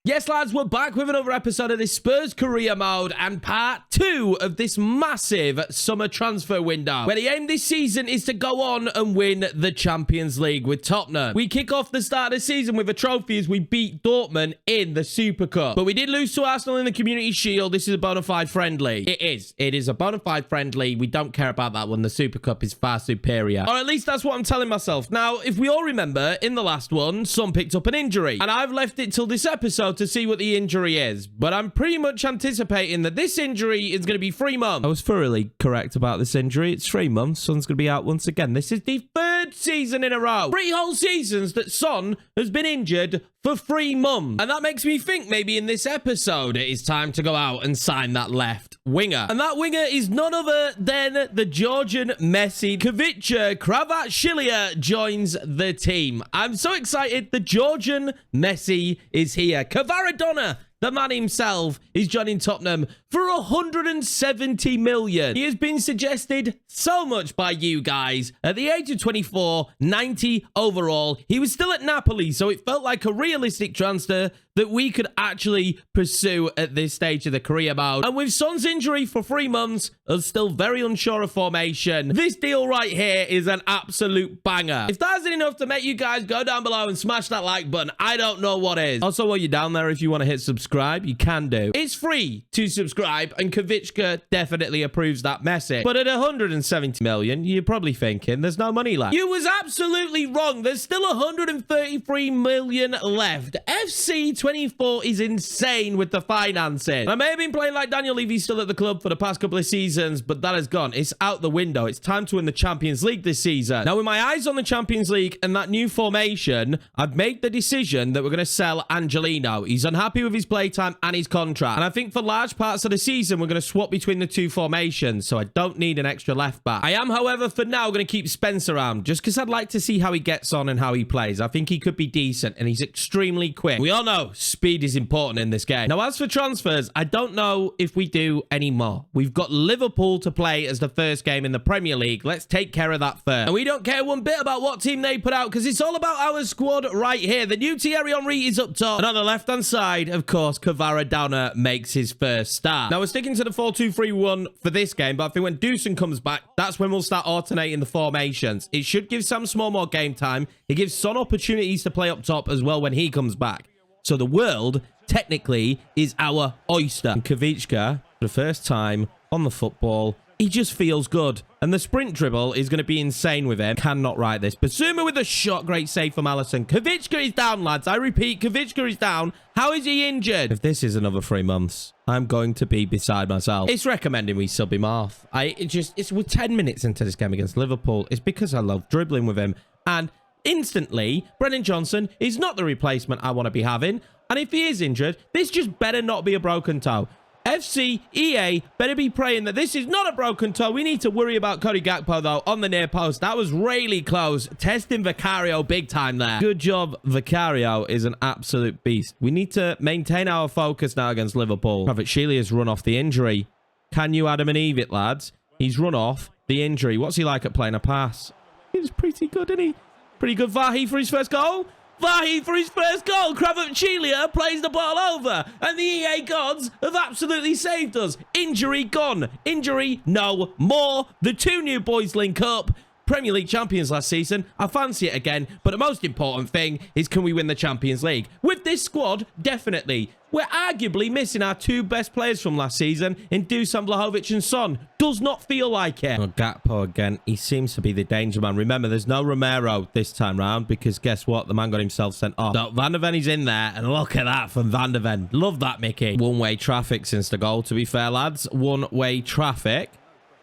Yes, lads, we're back with another episode of this Spurs career mode and part 2 of this massive summer transfer window, where the aim this season is to go on and win the Champions League with Tottenham. We kick off the start of the season with a trophy as we beat Dortmund in the Super Cup. But we did lose to Arsenal in the Community Shield. This is a bona fide friendly. It is. It is a bona fide friendly. We don't care about that one. The Super Cup is far superior. Or at least that's what I'm telling myself. Now, if we all remember, in the last one, Son picked up an injury. And I've left it till this episode to see what the injury is, but I'm pretty much anticipating that this injury is going to be 3 months. I was thoroughly correct about this injury. It's 3 months. Son's going to be out once again. This is the 3rd season in a row. 3 whole seasons that Son has been injured for 3 months. And that makes me think maybe in this episode it is time to go out and sign that left winger. And that winger is none other than the Georgian Messi. Kvaratskhelia joins the team. I'm so excited. The Georgian Messi is here. Kvaradona, the man himself, is joining Tottenham for 170 million. He has been suggested so much by you guys. At the age of 24, 90 overall, he was still at Napoli, so it felt like a realistic transfer that we could actually pursue at this stage of the career mode. And with Son's injury for 3 months, and still very unsure of formation, this deal right here is an absolute banger. If that isn't enough to make you guys go down below and smash that like button, I don't know what is. Also, while you're down there, if you want to hit subscribe, you can do. It's free to subscribe, and Kvitschka definitely approves that message. But at 170 million, you're probably thinking there's no money left. You was absolutely wrong. There's still 133 million left. FC 24 is insane with the financing. I may have been playing like Daniel Levy's still at the club for the past couple of seasons, but that has gone. It's out the window. It's time to win the Champions League this season. Now, with my eyes on the Champions League and that new formation, I've made the decision that we're going to sell Angelino. He's unhappy with his playtime and his contract. And I think for large parts of the season, we're going to swap between the two formations, so I don't need an extra left back. I am, however, for now, going to keep Spence around, just because I'd like to see how he gets on and how he plays. I think he could be decent, and he's extremely quick. We all know speed is important in this game. Now, as for transfers, I don't know if we do any more. We've got Liverpool to play as the first game in the Premier League. Let's take care of that first. And we don't care one bit about what team they put out, because it's all about our squad right here. The new Thierry Henry is up top. And on the left-hand side, of course, Kvaradona makes his first start. Now, we're sticking to the 4-2-3-1 for this game, but I think when Dusan comes back, that's when we'll start alternating the formations. It should give Sam Small more game time. It gives Son opportunities to play up top as well when he comes back. So the world, technically, is our oyster. And Kvitschka, for the first time on the football, he just feels good. And the sprint dribble is going to be insane with him. Cannot write this. Basuma with a shot. Great save from Alisson. Kvitschka is down, lads. I repeat, Kvitschka is down. How is he injured? If this is another 3 months, I'm going to be beside myself. It's recommending we sub him off. We're 10 minutes into this game against Liverpool. It's because I love dribbling with him. And instantly, Brennan Johnson is not the replacement I want to be having. And if he is injured, this just better not be a broken toe. FC, EA, better be praying that this is not a broken toe. We need to worry about Cody Gakpo, though, on the near post. That was really close. Testing Vicario big time there. Good job. Vicario is an absolute beast. We need to maintain our focus now against Liverpool. Kvaratskhelia has run off the injury. Can you Adam and Eve it, lads? He's run off the injury. What's he like at playing a pass? He's pretty good, isn't he? Pretty good. Vahi for his first goal. Vahi for his first goal. Kvaratskhelia plays the ball over. And the EA gods have absolutely saved us. Injury gone. Injury no more. The two new boys link up. Premier League champions last season. I fancy it again. But the most important thing is, can we win the Champions League? With this squad, definitely. We're arguably missing our 2 best players from last season in Dusan Vlahovic and Son. Does not feel like it. Oh, Gakpo again. He seems to be the danger man. Remember, there's no Romero this time round, because guess what? The man got himself sent off. So Van der Ven is in there, and look at that from Van der Ven. Love that, Mickey. One-way traffic since the goal, to be fair, lads. One-way traffic.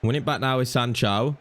Win it back now with Sancho.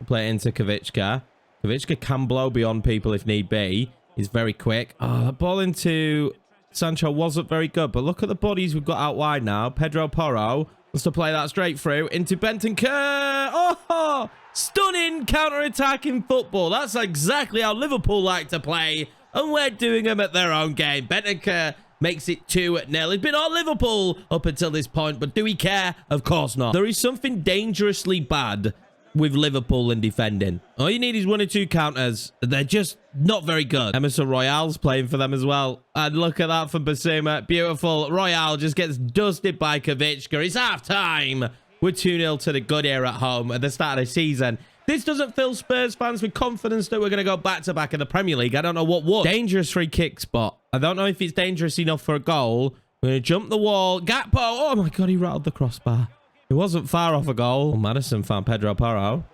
Play it into Kvitschka. Kvitschka can blow beyond people if need be. He's very quick. Oh, the ball into Sancho wasn't very good, but look at the bodies we've got out wide now. Pedro Porro wants to play that straight through into Bentancur. Oh, stunning counter-attacking football. That's exactly how Liverpool like to play, and we're doing them at their own game. Bentancur makes it 2-0. It's been all Liverpool up until this point, but do we care? Of course not. There is something dangerously bad with Liverpool in defending. All you need is 1 or 2 counters. They're just not very good. Emerson Royale's playing for them as well. And look at that from Basuma. Beautiful. Royale just gets dusted by Kavicka. It's half-time. We're 2-0 to the good here at home at the start of the season. This doesn't fill Spurs fans with confidence that we're going to go back-to-back in the Premier League. I don't know what would. Dangerous free kick spot. I don't know if it's dangerous enough for a goal. We're going to jump the wall. Gakpo. Oh, my God. He rattled the crossbar. It wasn't far off a goal. Oh, Madison found Pedro Porro.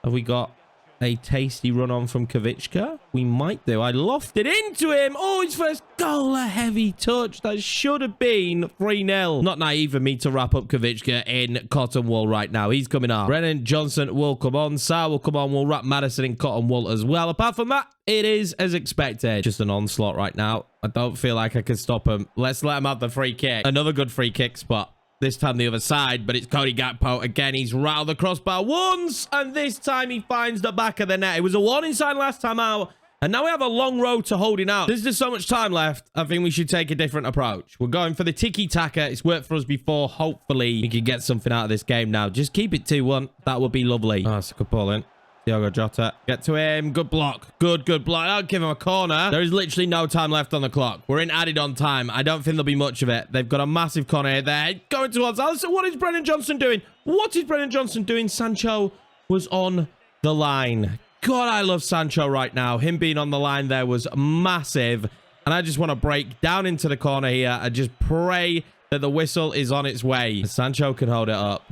Have we got a tasty run-on from Kavicka? We might do. I lofted into him. Oh, his first goal. A heavy touch. That should have been 3-0. Not naive of me to wrap up Kavicka in cotton wool right now. He's coming on. Brennan Johnson will come on. Sarr will come on. We'll wrap Madison in cotton wool as well. Apart from that, it is as expected. Just an onslaught right now. I don't feel like I can stop him. Let's let him have the free kick. Another good free kick spot. This time the other side, but it's Cody Gakpo. Again, he's rattled the crossbar once, and this time he finds the back of the net. It was a warning sign last time out, and now we have a long road to holding out. There's just so much time left. I think we should take a different approach. We're going for the tiki-taka. It's worked for us before. Hopefully, we can get something out of this game now. Just keep it 2-1. That would be lovely. Oh, that's a good ball in. Diogo Jota. Get to him. Good block. Good block. I'll give him a corner. There is literally no time left on the clock. We're in added on time. I don't think there'll be much of it. They've got a massive corner there. Going towards Alisson. What is Brennan Johnson doing? What is Brennan Johnson doing? Sancho was on the line. God, I love Sancho right now. Him being on the line there was massive. And I just want to break down into the corner here and just pray that the whistle is on its way. Sancho can hold it up.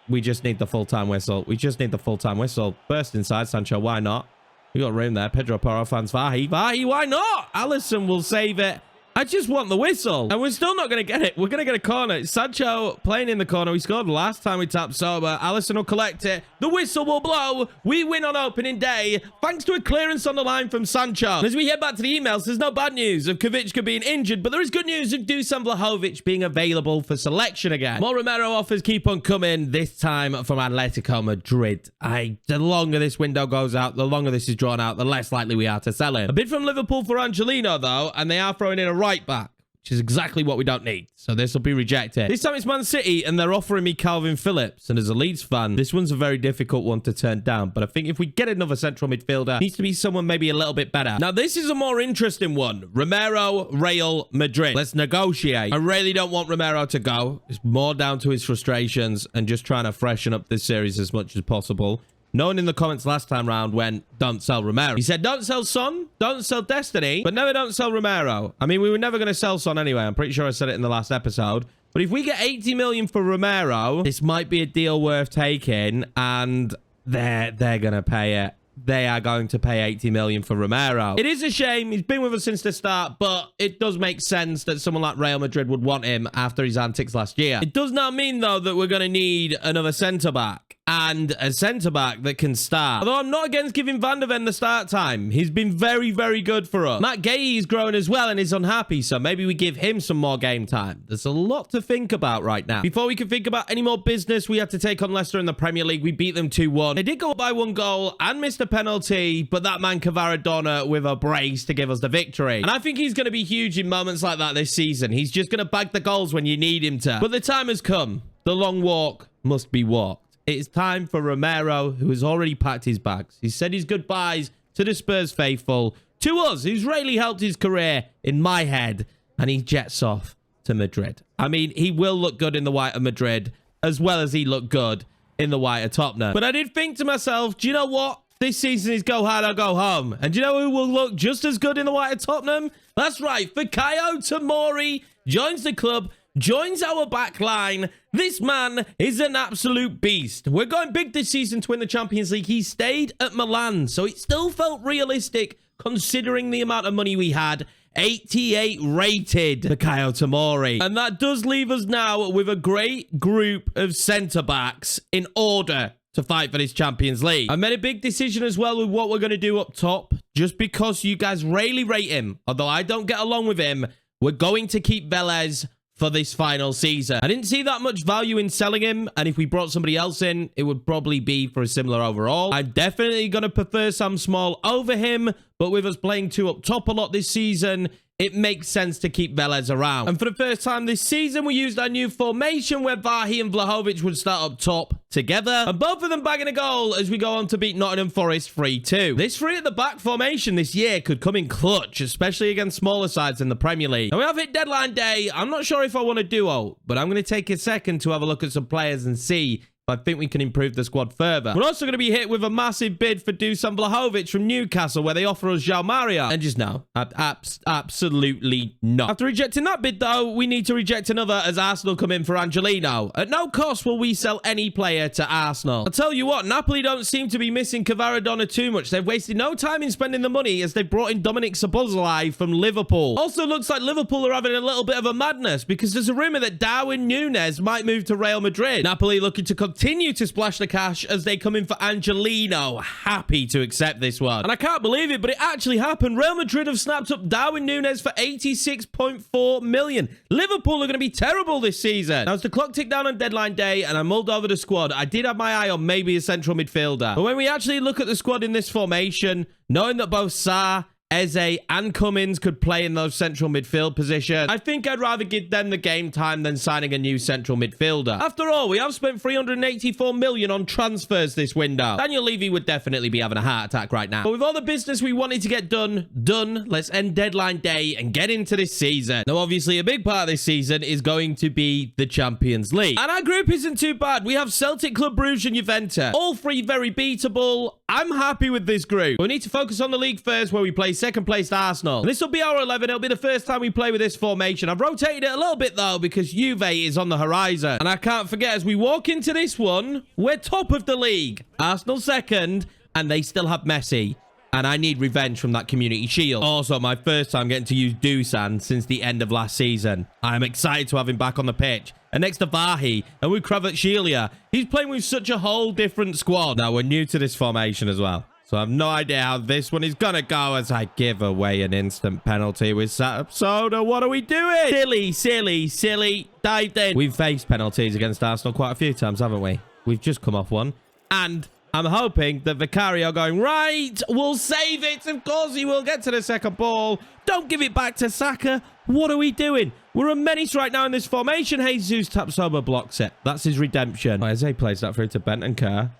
We just need the full-time whistle. We just need the full-time whistle. Burst inside, Sancho. Why not? We got room there. Pedro Porro fans. Vahi, why not? Alisson will save it. I just want the whistle. And we're still not going to get it. We're going to get a corner. Sancho playing in the corner. We scored last time we tapped sober. Alisson will collect it. The whistle will blow. We win on opening day thanks to a clearance on the line from Sancho. And as we head back to the emails, there's no bad news of Kavicka being injured, but there is good news of Dusan Vlahovic being available for selection again. More Romero offers keep on coming, this time from Atletico Madrid. The longer this window goes out, the longer this is drawn out, the less likely we are to sell him. A bid from Liverpool for Angelino, though, and they are throwing in a right back, which is exactly what we don't need. So this will be rejected. This time it's Man City, and they're offering me Calvin Phillips. And as a Leeds fan, this one's a very difficult one to turn down. But I think if we get another central midfielder, it needs to be someone maybe a little bit better. Now, this is a more interesting one. Romero, Real Madrid. Let's negotiate. I really don't want Romero to go. It's more down to his frustrations and just trying to freshen up this series as much as possible. No one in the comments last time round went, don't sell Romero. He said, don't sell Son, don't sell Destiny, but never don't sell Romero. I mean, we were never going to sell Son anyway. I'm pretty sure I said it in the last episode. But if we get 80 million for Romero, this might be a deal worth taking, and they're going to pay it. They are going to pay 80 million for Romero. It is a shame. He's been with us since the start, but it does make sense that someone like Real Madrid would want him after his antics last year. It does not mean, though, that we're going to need another centre-back. And a centre-back that can start. Although I'm not against giving Van der Ven the start time. He's been very, very good for us. Matt Gay is growing as well and is unhappy, so maybe we give him some more game time. There's a lot to think about right now. Before we can think about any more business, we had to take on Leicester in the Premier League. We beat them 2-1. They did go up by 1 goal and missed a penalty, but that man Cavaradonna with a brace to give us the victory. And I think he's going to be huge in moments like that this season. He's just going to bag the goals when you need him to. But the time has come. The long walk must be walked. It's time for Romero, who has already packed his bags. He said his goodbyes to the Spurs faithful, to us, who's really helped his career in my head, and he jets off to Madrid. I mean, he will look good in the white of Madrid, as well as he looked good in the white of Tottenham. But I did think to myself, do you know what? This season is go hard or go home. And do you know who will look just as good in the white of Tottenham? That's right, Fikayo Tomori joins the club, joins our back line. This man is an absolute beast. We're going big this season to win the Champions League. He stayed at Milan, so it still felt realistic considering the amount of money we had. 88 rated Fikayo Tomori. And that does leave us now with a great group of centre-backs in order to fight for this Champions League. I made a big decision as well with what we're going to do up top, just because you guys really rate him. Although I don't get along with him, we're going to keep Velez for this final season. I didn't see that much value in selling him, and if we brought somebody else in, it would probably be for a similar overall. I'm definitely going to prefer Sam Small over him, but with us playing 2 up top a lot this season, it makes sense to keep Velez around. And for the first time this season, we used our new formation where Vahi and Vlahovic would start up top together, and both of them bagging a goal as we go on to beat Nottingham Forest 3-2. This three at the back formation this year could come in clutch, especially against smaller sides in the Premier League. Now we have hit deadline day. I'm not sure if I want a duo, but I'm going to take a second to have a look at some players and see I think we can improve the squad further. We're also going to be hit with a massive bid for Dusan Vlahovic from Newcastle, where they offer us João Maria. And just no, absolutely not. After rejecting that bid, though, we need to reject another as Arsenal come in for Angelino. At no cost will we sell any player to Arsenal. I'll tell you what, Napoli don't seem to be missing Kvaradona too much. They've wasted no time in spending the money as they brought in Dominic Szoboszlai from Liverpool. Also looks like Liverpool are having a little bit of a madness because there's a rumour that Darwin Núñez might move to Real Madrid. Napoli looking to continue to splash the cash as they come in for Angelino. Happy to accept this one. And I can't believe it, but it actually happened. Real Madrid have snapped up Darwin Núñez for 86.4 million. Liverpool are going to be terrible this season. Now, as the clock ticked down on deadline day and I mulled over the squad, I did have my eye on maybe a central midfielder. But when we actually look at the squad in this formation, knowing that both Sarr, Eze and Cummins could play in those central midfield positions, I think I'd rather give them the game time than signing a new central midfielder. After all, we have spent 384 million on transfers this window. Daniel Levy would definitely be having a heart attack right now. But with all the business we wanted to get done, let's end deadline day and get into this season. Now, obviously, a big part of this season is going to be the Champions League. And our group isn't too bad. We have Celtic, Club Brugge and Juventus. All three very beatable. I'm happy with this group. We need to focus on the league first, where we play second placed Arsenal. And this will be our 11. It'll be the first time we play with this formation. I've rotated it a little bit though because Juve is on the horizon. And I can't forget, as we walk into this one, we're top of the league. Arsenal second, and they still have Messi. And I need revenge from that Community Shield. Also, my first time getting to use Dusan since the end of last season. I'm excited to have him back on the pitch. And next to Vahi, and with Kvaratskhelia, he's playing with such a whole different squad. Now, we're new to this formation as well. So I have no idea how this one is going to go as I give away an instant penalty with Soda. What are we doing? Silly. Dived in. We've faced penalties against Arsenal quite a few times, haven't we? We've just come off one. And I'm hoping that Vicario going, right, we'll save it. Of course he will get to the second ball. Don't give it back to Saka. What are we doing? We're a menace right now in this formation. Jesus Tapsoba blocks it. That's his redemption. Eze plays that through to Bentancur.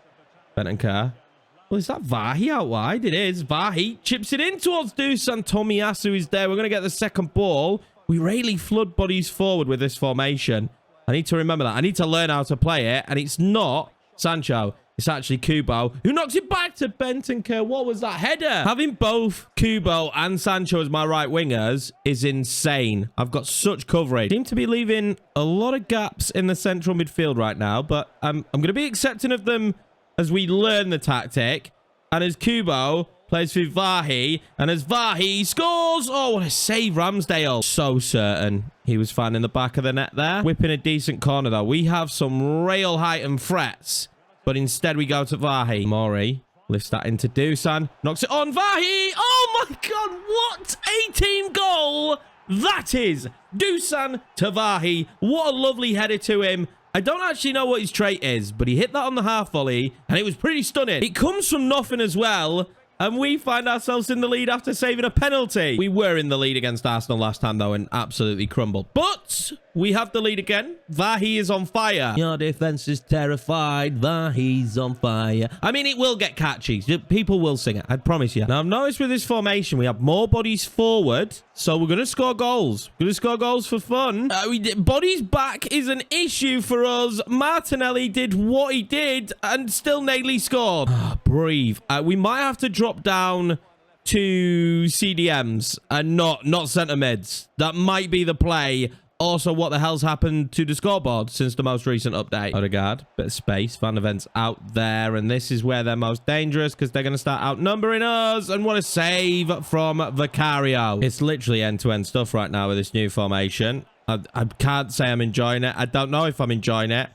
Well, is that Vahi out wide? It is. Vahi chips it in towards Dusan. Tomiyasu is there. We're going to get the second ball. We really flood bodies forward with this formation. I need to remember that. I need to learn how to play it. And it's not Sancho. It's actually Kubo, who knocks it back to Bentancur. What was that header? Having both Kubo and Sancho as my right wingers is insane. I've got such coverage. Seem to be leaving a lot of gaps in the central midfield right now, but I'm going to be accepting of them as we learn the tactic. And as Kubo plays through Vahi, and as Vahi scores, oh, what a save, Ramsdale. So certain he was finding the back of the net there. Whipping a decent corner, though. We have some real height and threats. But instead, we go to Vahi. Mori lifts that into Dusan. Knocks it on Vahi. Oh, my God. What a team goal that is. Dusan to Vahi. What a lovely header to him. I don't actually know what his trait is, but he hit that on the half volley, and it was pretty stunning. It comes from nothing as well, and we find ourselves in the lead after saving a penalty. We were in the lead against Arsenal last time, though, and absolutely crumbled. But we have the lead again. Vahi is on fire. Your defense is terrified. Vahi's on fire. I mean, it will get catchy. People will sing it. I promise you. Now, I've noticed with this formation, we have more bodies forward, so we're going to score goals. We're going to score goals for fun. Bodies back is an issue for us. Martinelli did what he did and still nearly scored. Breathe. We might have to drop down to CDMs and not centre mids. That might be the play. Also, what the hell's happened to the scoreboard since the most recent update? Odegaard, bit of space. Van der Vent's out there, and this is where they're most dangerous because they're going to start outnumbering us. And what a save from Vicario. It's literally end-to-end stuff right now with this new formation. I can't say I'm enjoying it. I don't know if I'm enjoying it.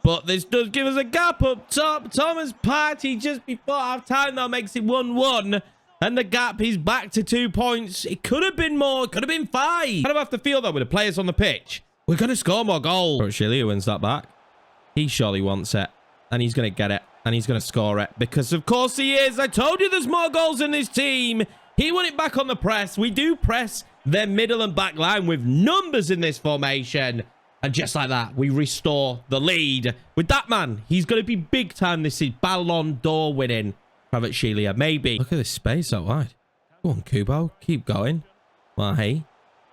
But this does give us a gap up top. Thomas Partey just before half-time, though, makes it 1-1. And the gap is back to 2 points. It could have been more. It could have been 5. Kind of have to feel, though, with the players on the pitch. We're going to score more goals. Kvaratskhelia wins that back. He surely wants it. And he's going to get it. And he's going to score it. Because, of course, he is. I told you there's more goals in this team. He won it back on the press. We do press their middle and back line with numbers in this formation. And just like that, we restore the lead. With that man, he's going to be big time this is Ballon d'Or winning. Kvaratskhelia, maybe. Look at this space out wide. Go on, Kubo. Keep going. Well, hey.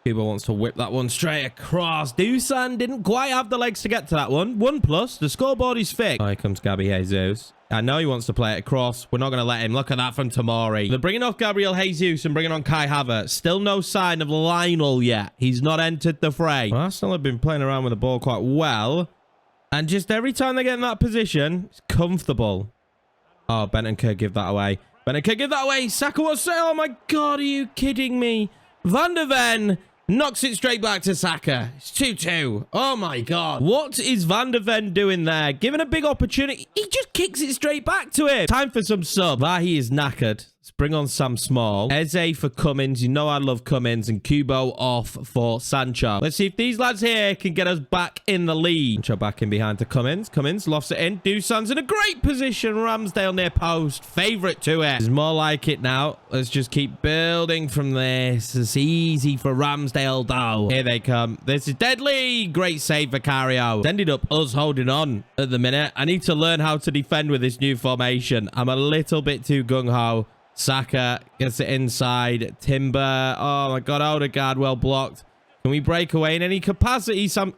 Kubo wants to whip that one straight across. Dusan didn't quite have the legs to get to that one. 1+. The scoreboard is fixed. Here comes Gabby Jesus. I know he wants to play it across. We're not going to let him. Look at that from Tomori. They're bringing off Gabriel Jesus and bringing on Kai Havertz. Still no sign of Lionel yet. He's not entered the fray. Well, Arsenal have been playing around with the ball quite well. And just every time they get in that position, it's comfortable. Oh, Bentancur give that away. Bentancur give that away. Saka was say, oh my God, are you kidding me? Van der Ven knocks it straight back to Saka. It's 2-2. Oh my God. What is Van der Ven doing there? Given a big opportunity, he just kicks it straight back to him. Time for some sub. Vahi is knackered. Let's bring on Sam Small. Eze for Cummins. You know I love Cummins. And Kubo off for Sancho. Let's see if these lads here can get us back in the lead. Sancho back in behind to Cummins. Cummins lofts it in. Dusan's in a great position. Ramsdale near post. Favourite to it. It's more like it now. Let's just keep building from this. It's easy for Ramsdale though. Here they come. This is deadly. Great save for Cario. It's ended up us holding on at the minute. I need to learn how to defend with this new formation. I'm a little bit too gung-ho. Saka gets it inside. Timber. Oh my God. Odegaard well blocked. Can we break away in any capacity? Sam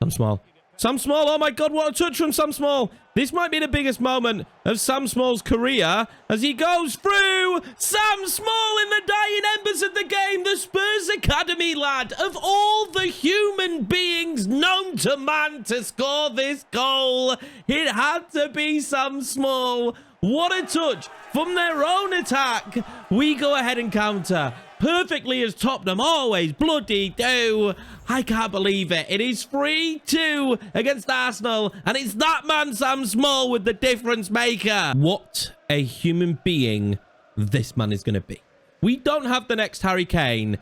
Small. Sam Small. Oh my God. What a touch from Sam Small. This might be the biggest moment of Sam Small's career as he goes through. Sam Small in the dying embers of the game. The Spurs Academy lad of all the human beings known to man to score this goal. It had to be Sam Small. What a touch from their own attack. We go ahead and counter perfectly as Tottenham always bloody do. I can't believe it. It is 3-2 against Arsenal, and it's that man Sam Small with the difference maker. What a human being this man is going to be. We don't have the next Harry Kane.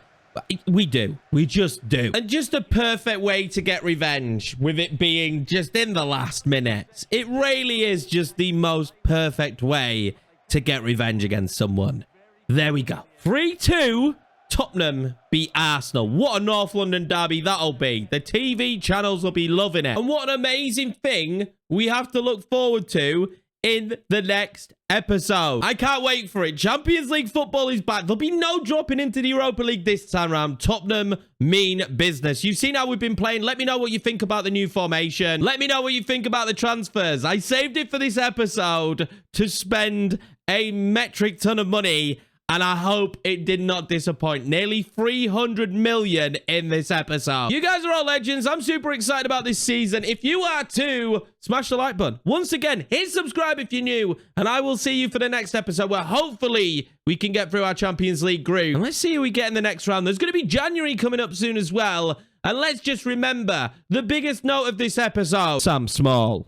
We do. We just do. And just a perfect way to get revenge with it being just in the last minutes. It really is just the most perfect way to get revenge against someone. There we go. 3-2. Tottenham beat Arsenal. What a North London derby that'll be. The TV channels will be loving it. And what an amazing thing we have to look forward to in the next episode. I can't wait for it. Champions League football is back. There'll be no dropping into the Europa League this time around. Tottenham mean business. You've seen how we've been playing. Let me know what you think about the new formation. Let me know what you think about the transfers. I saved it for this episode to spend a metric ton of money, and I hope it did not disappoint. Nearly 300 million in this episode. You guys are all legends. I'm super excited about this season. If you are too, smash the like button. Once again, hit subscribe if you're new. And I will see you for the next episode where hopefully we can get through our Champions League group. And let's see who we get in the next round. There's going to be January coming up soon as well. And let's just remember the biggest note of this episode. Sam Small.